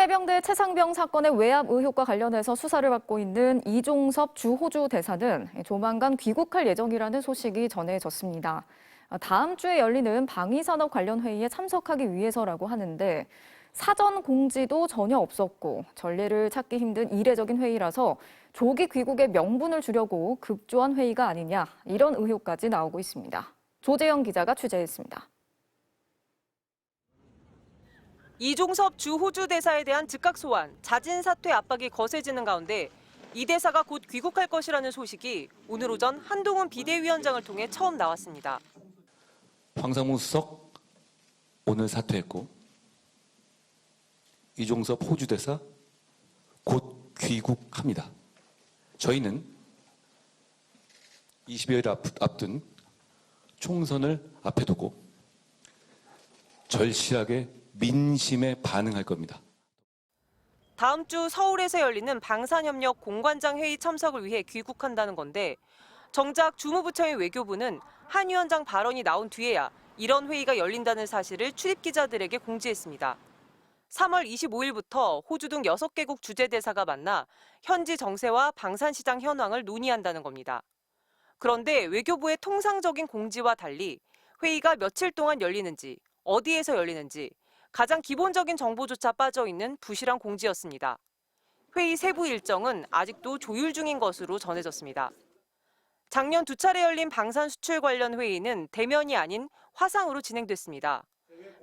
해병대 최상병 사건의 외압 의혹과 관련해서 수사를 받고 있는 이종섭 주 호주 대사는 조만간 귀국할 예정이라는 소식이 전해졌습니다. 다음 주에 열리는 방위산업 관련 회의에 참석하기 위해서라고 하는데 사전 공지도 전혀 없었고 전례를 찾기 힘든 이례적인 회의라서 조기 귀국의 명분을 주려고 급조한 회의가 아니냐 이런 의혹까지 나오고 있습니다. 조재영 기자가 취재했습니다. 이종섭 주 호주 대사에 대한 즉각 소환, 자진 사퇴 압박이 거세지는 가운데 이 대사가 곧 귀국할 것이라는 소식이 오늘 오전 한동훈 비대위원장을 통해 처음 나왔습니다. 황상무 수석 오늘 사퇴했고 이종섭 호주 대사 곧 귀국합니다. 저희는 20여일 앞둔 총선을 앞에 두고 절실하게 민심에 반응할 겁니다. 다음 주 서울에서 열리는 방산협력 공관장 회의 참석을 위해 귀국한다는 건데 정작 주무부처의 외교부는 한 위원장 발언이 나온 뒤에야 이런 회의가 열린다는 사실을 출입 기자들에게 공지했습니다. 3월 25일부터 호주 등 6개국 주재대사가 만나 현지 정세와 방산시장 현황을 논의한다는 겁니다. 그런데 외교부의 통상적인 공지와 달리 회의가 며칠 동안 열리는지, 어디에서 열리는지 가장 기본적인 정보조차 빠져있는 부실한 공지였습니다. 회의 세부 일정은 아직도 조율 중인 것으로 전해졌습니다. 작년 2차례 열린 방산 수출 관련 회의는 대면이 아닌 화상으로 진행됐습니다.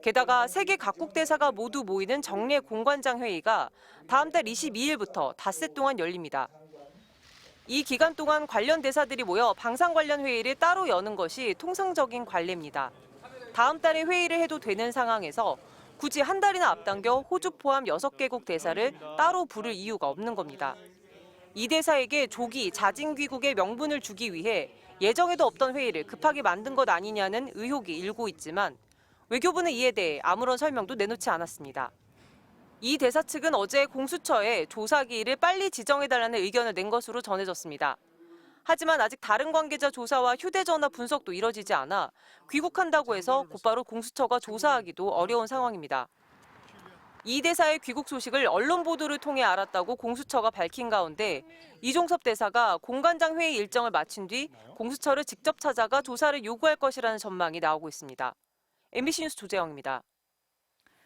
게다가 세계 각국 대사가 모두 모이는 정례 공관장 회의가 다음 달 22일부터 닷새 동안 열립니다. 이 기간 동안 관련 대사들이 모여 방산 관련 회의를 따로 여는 것이 통상적인 관례입니다. 다음 달에 회의를 해도 되는 상황에서 굳이 한 달이나 앞당겨 호주 포함 6개국 대사를 따로 부를 이유가 없는 겁니다. 이 대사에게 조기 자진 귀국의 명분을 주기 위해 예정에도 없던 회의를 급하게 만든 것 아니냐는 의혹이 일고 있지만 외교부는 이에 대해 아무런 설명도 내놓지 않았습니다. 이 대사 측은 어제 공수처에 조사 기일을 빨리 지정해달라는 의견을 낸 것으로 전해졌습니다. 하지만 아직 다른 관계자 조사와 휴대전화 분석도 이뤄지지 않아 귀국한다고 해서 곧바로 공수처가 조사하기도 어려운 상황입니다. 이 대사의 귀국 소식을 언론 보도를 통해 알았다고 공수처가 밝힌 가운데 이종섭 대사가 공관장 회의 일정을 마친 뒤 공수처를 직접 찾아가 조사를 요구할 것이라는 전망이 나오고 있습니다. MBC 뉴스 조재영입니다.